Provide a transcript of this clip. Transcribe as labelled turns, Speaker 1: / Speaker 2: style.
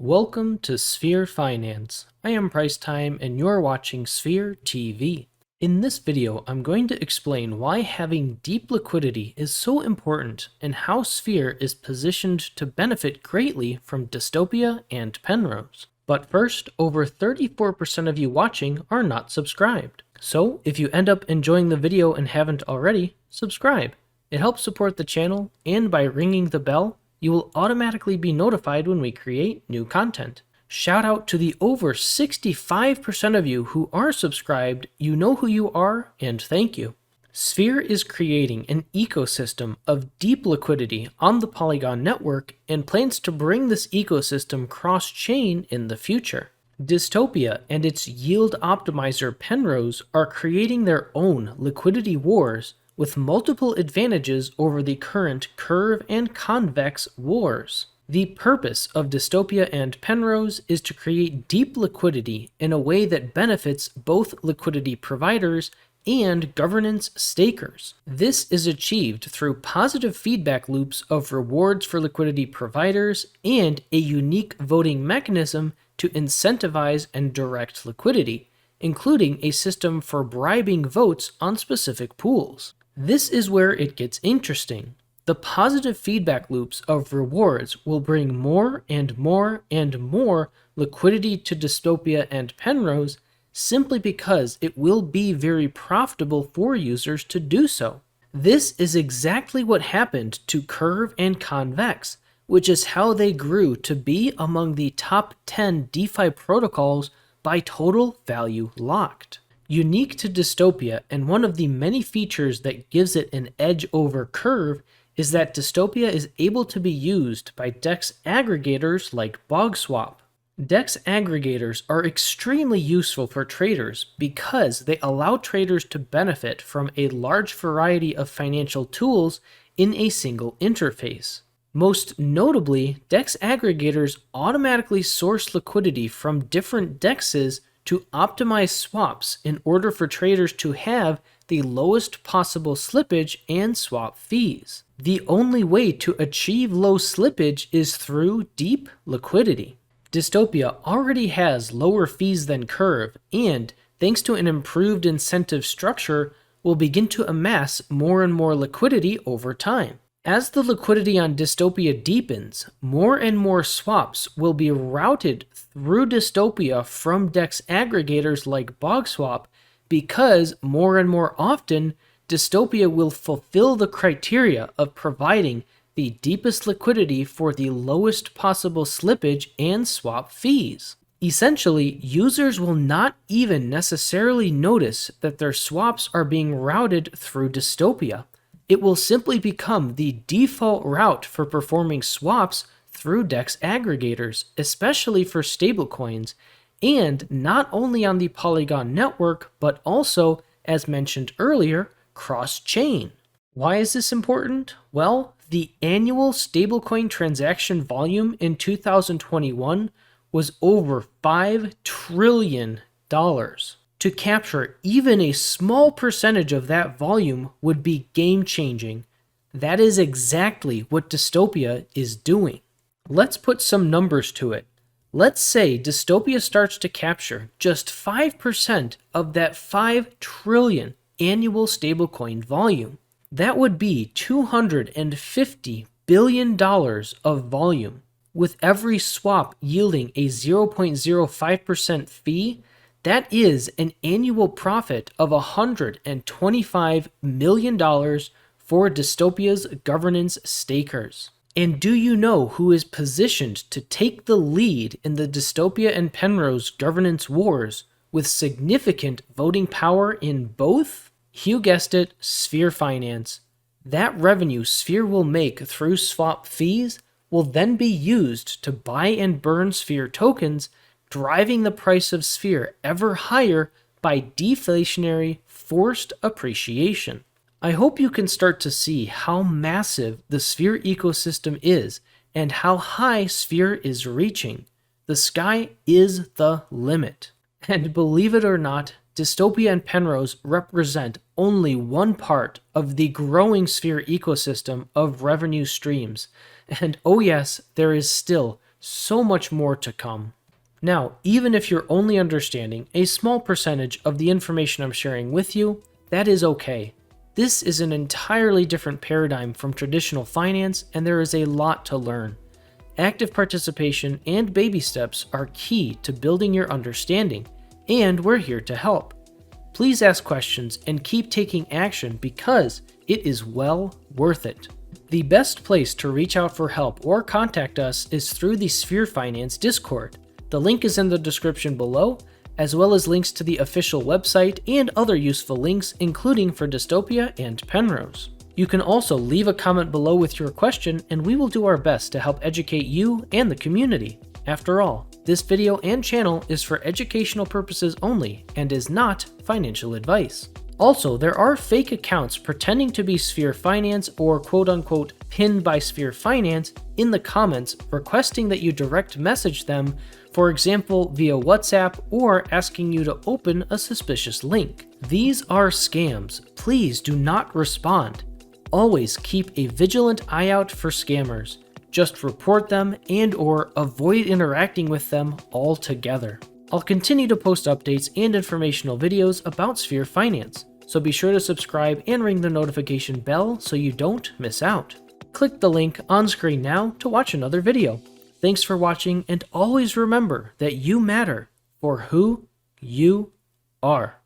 Speaker 1: Welcome to Sphere Finance. I am Price Time and you're watching Sphere TV. In this video, I'm going to explain why having deep liquidity is so important and how Sphere is positioned to benefit greatly from Dystopia and Penrose. But first, over 34% of you watching are not subscribed. So if you end up enjoying the video and haven't already, subscribe. It helps support the channel, and by ringing the bell, you will automatically be notified when we create new content. Shout out to the over 65% of you who are subscribed. You know who you are, and thank you. Sphere is creating an ecosystem of deep liquidity on the Polygon network and plans to bring this ecosystem cross-chain in the future. Dystopia and its yield optimizer Penrose are creating their own liquidity wars with multiple advantages over the current curve and convex wars. The purpose of Dystopia and Penrose is to create deep liquidity in a way that benefits both liquidity providers and governance stakers. This is achieved through positive feedback loops of rewards for liquidity providers and a unique voting mechanism to incentivize and direct liquidity, including a system for bribing votes on specific pools. This is where it gets interesting. The positive feedback loops of rewards will bring more and more and more liquidity to Dystopia and Penrose simply because it will be very profitable for users to do so. This is exactly what happened to Curve and Convex, which is how they grew to be among the top 10 DeFi protocols by total value locked. Unique to Dystopia, and one of the many features that gives it an edge over Curve, is that Dystopia is able to be used by DEX aggregators like BogSwap. DEX aggregators are extremely useful for traders because they allow traders to benefit from a large variety of financial tools in a single interface. Most notably, DEX aggregators automatically source liquidity from different DEXs to optimize swaps in order for traders to have the lowest possible slippage and swap fees. The only way to achieve low slippage is through deep liquidity. Dystopia already has lower fees than Curve, and thanks to an improved incentive structure, will begin to amass more and more liquidity over time. As the liquidity on Dystopia deepens, more and more swaps will be routed through Dystopia from DEX aggregators like BogSwap because more and more often, Dystopia will fulfill the criteria of providing the deepest liquidity for the lowest possible slippage and swap fees. Essentially, users will not even necessarily notice that their swaps are being routed through Dystopia. It will simply become the default route for performing swaps through DEX aggregators, especially for stablecoins, and not only on the Polygon network, but also, as mentioned earlier, cross-chain. Why is this important? Well, the annual stablecoin transaction volume in 2021 was over $5 trillion. To capture even a small percentage of that volume would be game-changing. That is exactly what Dystopia is doing. Let's put some numbers to it. Let's say Dystopia starts to capture just 5% of that 5 trillion annual stablecoin volume. That would be $250 billion of volume. With every swap yielding a 0.05% fee, that is an annual profit of $125 million for Dystopia's governance stakers. And do you know who is positioned to take the lead in the Dystopia and Penrose governance wars with significant voting power in both? You guessed it, Sphere Finance. That revenue Sphere will make through swap fees will then be used to buy and burn Sphere tokens, driving the price of Sphere ever higher by deflationary forced appreciation. I hope you can start to see how massive the Sphere ecosystem is and how high Sphere is reaching. The sky is the limit. And believe it or not, Dystopia and Penrose represent only one part of the growing Sphere ecosystem of revenue streams. And oh yes, there is still So much more to come. Now, even if you're only understanding a small percentage of the information I'm sharing with you, that is okay. This is an entirely different paradigm from traditional finance, and there is a lot to learn. Active participation and baby steps are key to building your understanding, and we're here to help. Please ask questions and keep taking action because it is well worth it. The best place to reach out for help or contact us is through the Sphere Finance Discord. The link is in the description below, as well as links to the official website and other useful links, including for Dystopia and Penrose. You can also leave a comment below with your question, and we will do our best to help educate you and the community. After all, this video and channel is for educational purposes only and is not financial advice. Also, there are fake accounts pretending to be Sphere Finance or quote-unquote pinned by Sphere Finance in the comments requesting that you direct message them, for example via WhatsApp, or asking you to open a suspicious link. These are scams. Please do not respond. Always keep a vigilant eye out for scammers. Just report them and/or avoid interacting with them altogether. I'll continue to post updates and informational videos about Sphere Finance, so be sure to subscribe and ring the notification bell so you don't miss out. Click the link on screen now to watch another video. Thanks for watching, and always remember that you matter for who you are.